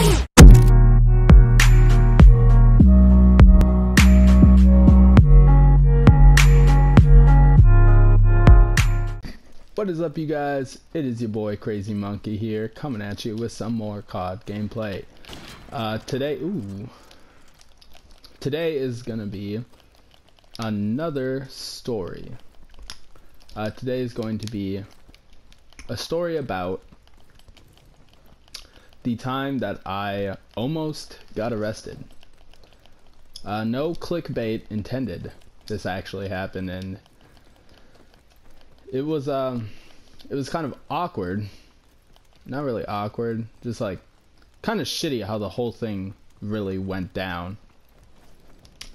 What is up, you guys? It is your boy Crazy Monkey here, coming at you with some more COD gameplay. Today is gonna be another story. Today is going to be a story about the time that I almost got arrested. No clickbait intended. This actually happened, and it was kind of awkward. Not really awkward, just like kind of shitty how the whole thing really went down.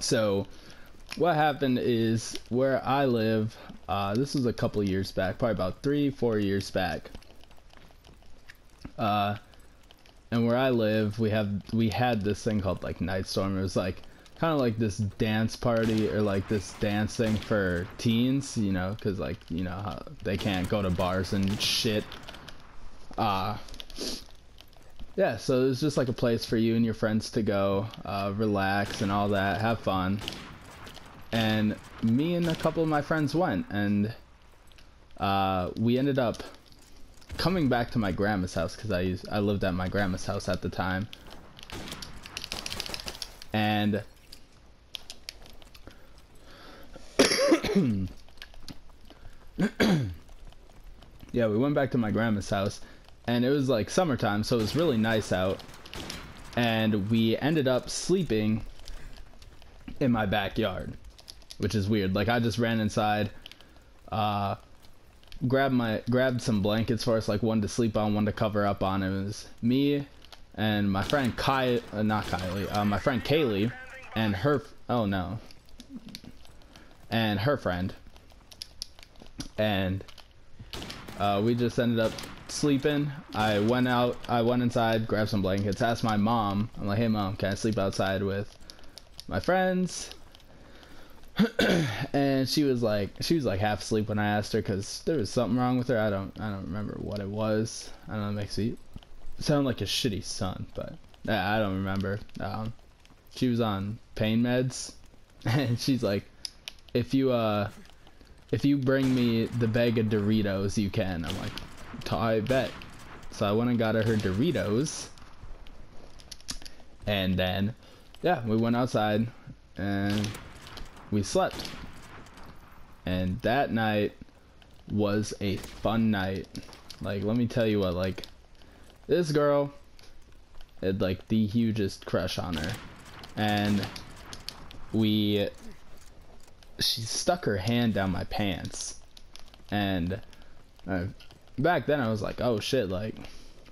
So what happened is, where I live, this was a couple years back, probably about 3-4 years back. And where I live, we had this thing called like Night Storm. It was like kind of like this dance party, or like this dance thing for teens, you know, because like, you know, how they can't go to bars and shit. Yeah, so it was just like a place for you and your friends to go, relax and all that, have fun. And me and a couple of my friends went, and we ended up coming back to my grandma's house, because I lived at my grandma's house at the time. And yeah, we went back to my grandma's house, and it was like summertime, so it was really nice out, and we ended up sleeping in my backyard, which is weird. Like, I just ran inside, grabbed some blankets for us, like one to sleep on, one to cover up on. It was me and my friend my friend Kaylee and her and her friend, and we just ended up sleeping. I went inside, grabbed some blankets, asked my mom, I'm like, hey mom, can I sleep outside with my friends? And she was like half asleep when I asked her, because there was something wrong with her. I don't remember what it was. I don't know, it makes me sound like a shitty son, but I don't remember. She was on pain meds, and she's like, if you bring me the bag of Doritos, you can. I'm like, I bet. So I went and got her Doritos, and then yeah, we went outside and we slept. And that night was a fun night. Like, let me tell you what, like, this girl had like the hugest crush on her, and she stuck her hand down my pants, and back then I was like, oh shit, like,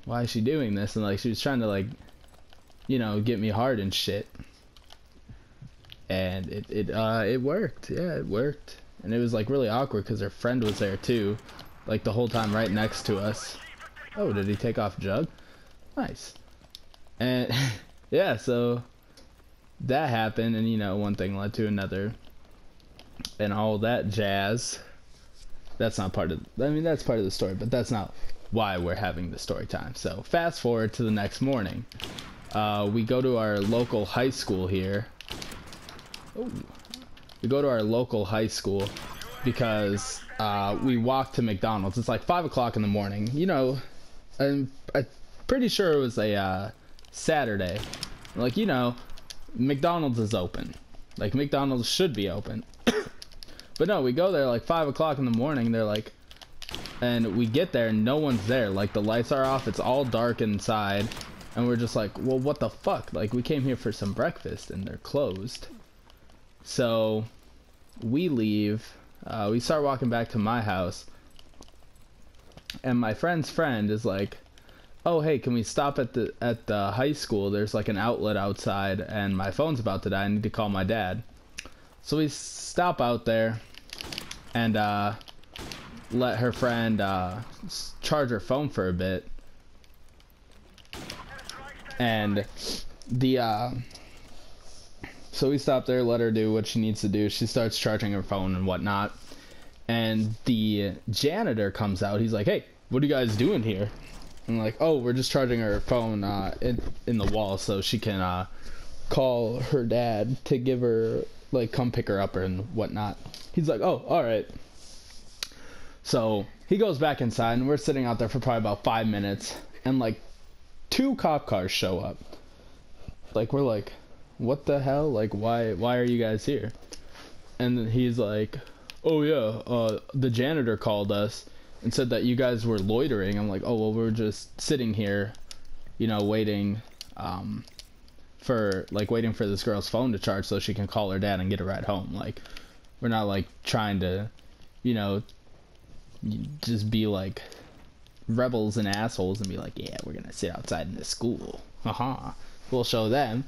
why is she doing this? And like, she was trying to, like, you know, get me hard and shit. And it worked. Yeah, it worked. And it was like really awkward because her friend was there too, like the whole time, right next to us. Oh, did he take off Jug? Nice. And yeah, so that happened, and you know, one thing led to another, and all that jazz. That's not part of, I mean, that's part of the story, but that's not why we're having the story time. So fast forward to the next morning. We go to our local high school here. Oh. We go to our local high school because we walk to McDonald's. It's like 5 o'clock in the morning. You know, I'm pretty sure it was a Saturday. Like, you know, McDonald's is open. Like, McDonald's should be open. But no, we go there like 5 o'clock in the morning. They're like, and we get there and no one's there. Like, the lights are off. It's all dark inside. And we're just like, well, what the fuck? Like, we came here for some breakfast and they're closed. So we leave. We start walking back to my house. And my friend's friend is like, oh, hey, can we stop at the high school? There's like an outlet outside and my phone's about to die. I need to call my dad. So we stop out there and let her friend charge her phone for a bit. And so we stop there, let her do what she needs to do. She starts charging her phone and whatnot. And the janitor comes out. He's like, hey, what are you guys doing here? And like, oh, we're just charging her phone in the wall so she can call her dad to give her, like, come pick her up and whatnot. He's like, oh, all right. So he goes back inside, and we're sitting out there for probably about 5 minutes, and like 2 cop cars show up. Like, we're like, what the hell? Like, why are you guys here? And then he's like, oh yeah, the janitor called us and said that you guys were loitering. I'm like, oh well, we're just sitting here, you know, waiting for this girl's phone to charge so she can call her dad and get a ride home. Like, we're not like trying to, you know, just be like rebels and assholes and be like, yeah, we're gonna sit outside in the school, haha, we'll show them.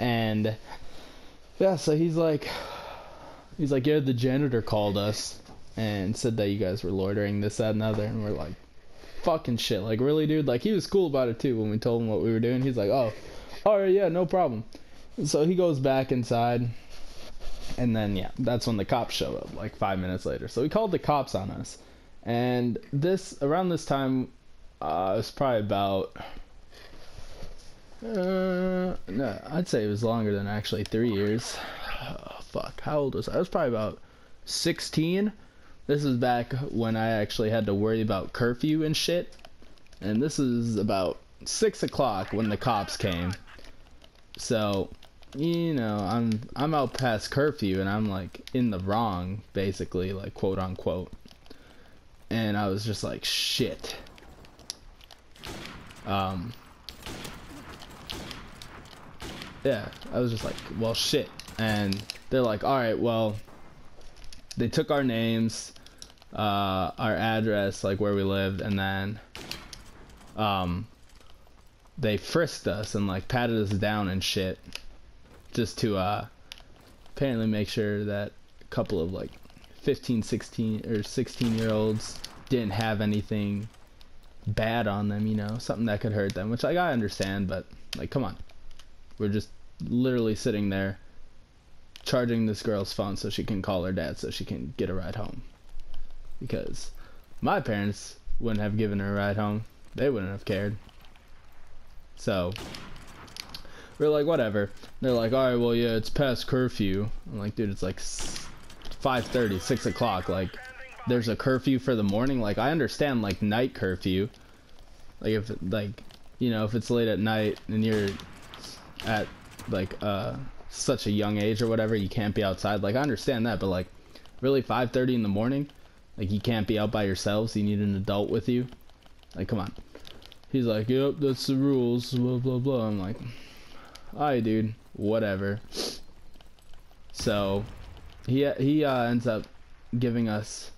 And yeah, so he's like, yeah, the janitor called us and said that you guys were loitering, this, that, and the other. And we're like, fucking shit, like, really, dude? Like, he was cool about it too when we told him what we were doing. He's like, oh, alright, yeah, no problem. So he goes back inside, and then yeah, that's when the cops show up, like 5 minutes later. So he called the cops on us. And around this time, it was probably about no, I'd say it was longer than actually 3 years. Oh, fuck, how old was I? I was probably about 16. This is back when I actually had to worry about curfew and shit. And this is about 6 o'clock when the cops came. So, you know, I'm out past curfew and I'm like in the wrong, basically, like, quote unquote. And I was just like, shit. Yeah, I was just like, well, shit. And they're like, alright, well, they took our names, our address, like where we lived, and then they frisked us and like patted us down and shit, just to apparently make sure that a couple of like 15, 16 or 16-year-olds didn't have anything bad on them, you know, something that could hurt them, which like, I understand, but like, come on, we're just literally sitting there charging this girl's phone so she can call her dad so she can get a ride home, because my parents wouldn't have given her a ride home. They wouldn't have cared. So we're like, whatever. They're like, alright, well, yeah, it's past curfew. I'm like, dude, it's like 5:30, 6 o'clock. Like, there's a curfew for the morning. Like, I understand, like, night curfew. Like, if, like, you know, if it's late at night and you're at, like, such a young age or whatever, you can't be outside. Like, I understand that, but, like, really, 5:30 in the morning? Like, you can't be out by yourselves. You need an adult with you? Like, come on. He's like, yep, that's the rules, blah, blah, blah. I'm like, alright, dude, whatever. So, he ends up giving us,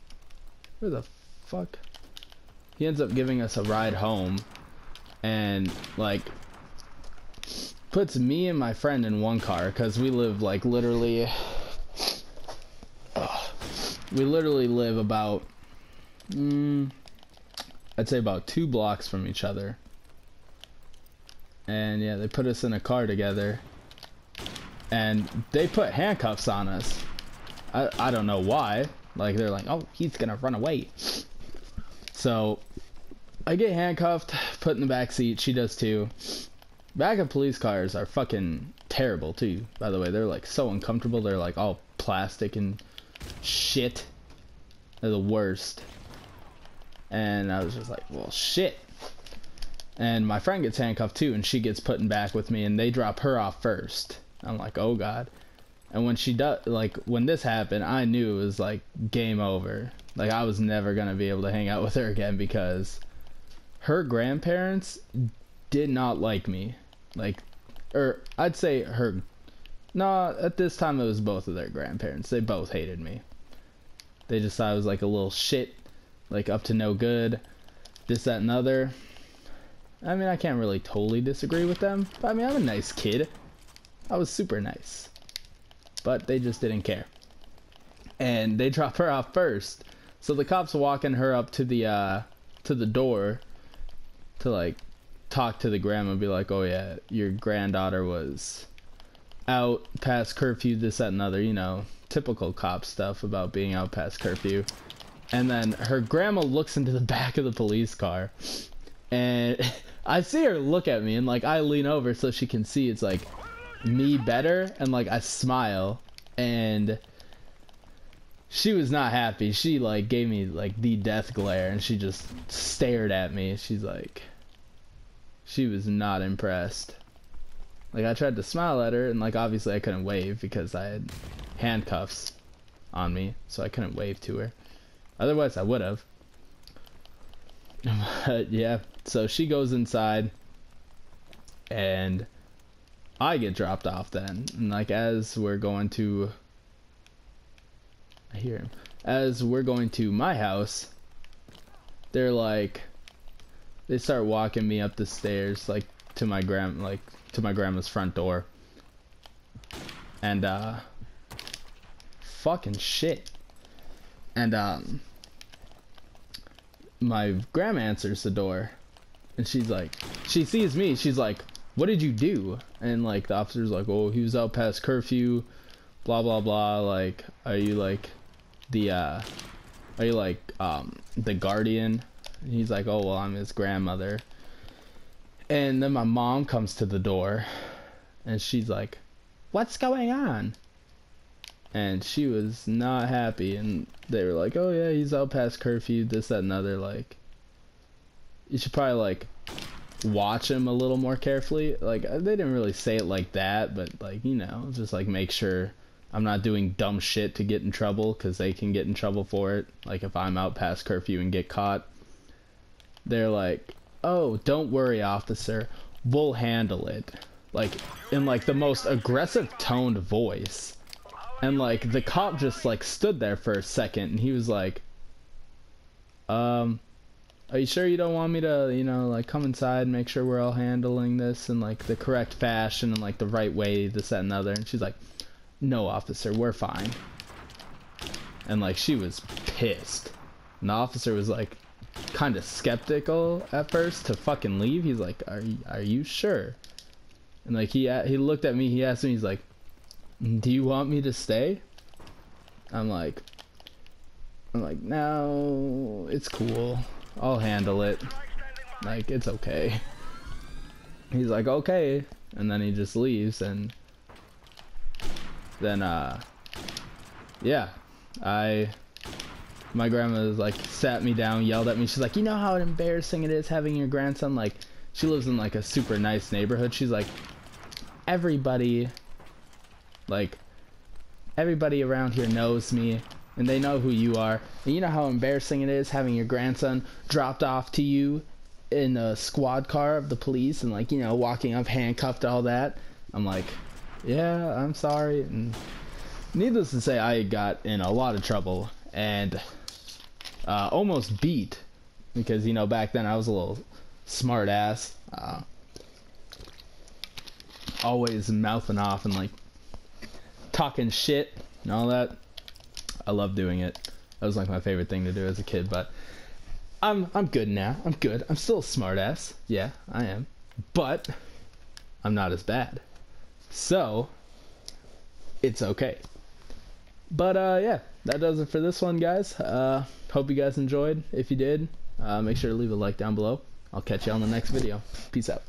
where the fuck? He ends up giving us a ride home, and, like, puts me and my friend in one car, because we live, like, literally, we literally live about, I'd say about 2 blocks from each other. And yeah, they put us in a car together, and they put handcuffs on us. I don't know why. Like, they're like, oh, he's gonna run away. So I get handcuffed, put in the back seat. She does too. Back of police cars are fucking terrible too, by the way. They're like so uncomfortable. They're like all plastic and shit. They're the worst. And I was just like, well, shit. And my friend gets handcuffed too, and she gets put in back with me, and they drop her off first. I'm like, oh god. And when she does, like, when this happened, I knew it was like game over. Like, I was never gonna be able to hang out with her again, because her grandparents did not like me. Like, or I'd say her, no, at this time it was both of their grandparents. They both hated me. They just thought I was like a little shit, like up to no good, this, that, and other. I mean, I can't really totally disagree with them, but I mean, I'm a nice kid. I was super nice. But they just didn't care. And they dropped her off first. So the cops walking her up to the door to, like, talk to the grandma and be like, oh yeah, your granddaughter was out past curfew, this, that, and other, you know, typical cop stuff about being out past curfew. And then her grandma looks into the back of the police car, And I see her look at me, and like I lean over so she can see it's like me better, and like I smile, and she was not happy. She like gave me like the death glare, and she just stared at me. She's like, she was not impressed. Like I tried to smile at her, and like obviously I couldn't wave because I had handcuffs on me, so I couldn't wave to her. Otherwise I would have. But yeah, so she goes inside, and I get dropped off then. And like as we're going to, I hear him. As we're going to my house, they're like, they start walking me up the stairs, like to my grandma's front door. And fucking shit. And my grandma answers the door, and she's like, she sees me, she's like, what did you do? And like the officer's like, oh, he was out past curfew, blah blah blah, like, are you like the guardian? And he's like, oh well, I'm his grandmother. And then my mom comes to the door, and she's like, what's going on? And she was not happy, and they were like, oh yeah, he's out past curfew, this, that, and other. Like, you should probably like watch him a little more carefully. Like, they didn't really say it like that, but like, you know, just like make sure I'm not doing dumb shit to get in trouble, because they can get in trouble for it. Like if I'm out past curfew and get caught, they're like, oh, don't worry, officer, we'll handle it. Like in like the most aggressive toned voice. And like the cop just like stood there for a second, and he was like, are you sure you don't want me to, you know, like come inside and make sure we're all handling this in like the correct fashion and like the right way, this, that, and the other? And she's like, no, officer, we're fine. And like she was pissed. And the officer was like kind of skeptical at first to fucking leave. He's like, are you sure? And like he looked at me, he asked me, he's like, do you want me to stay? I'm like, no, it's cool, I'll handle it, like it's okay. He's like, okay, and then he just leaves. And then yeah, my grandma like sat me down, yelled at me. She's like, you know how embarrassing it is having your grandson, like, she lives in like a super nice neighborhood. She's like, everybody around here knows me, and they know who you are, and you know how embarrassing it is having your grandson dropped off to you in a squad car of the police, and like, you know, walking up handcuffed, all that. I'm like, yeah, I'm sorry. And needless to say, I got in a lot of trouble, and almost beat, because, you know, back then I was a little smart ass, always mouthing off and like talking shit and all that. I love doing it. That was like my favorite thing to do as a kid. But I'm good now. I'm good. I'm still a smart ass. Yeah, I am. But I'm not as bad. So it's okay. But yeah, that does it for this one, guys. Hope you guys enjoyed. If you did, make sure to leave a like down below. I'll catch you on the next video. Peace out.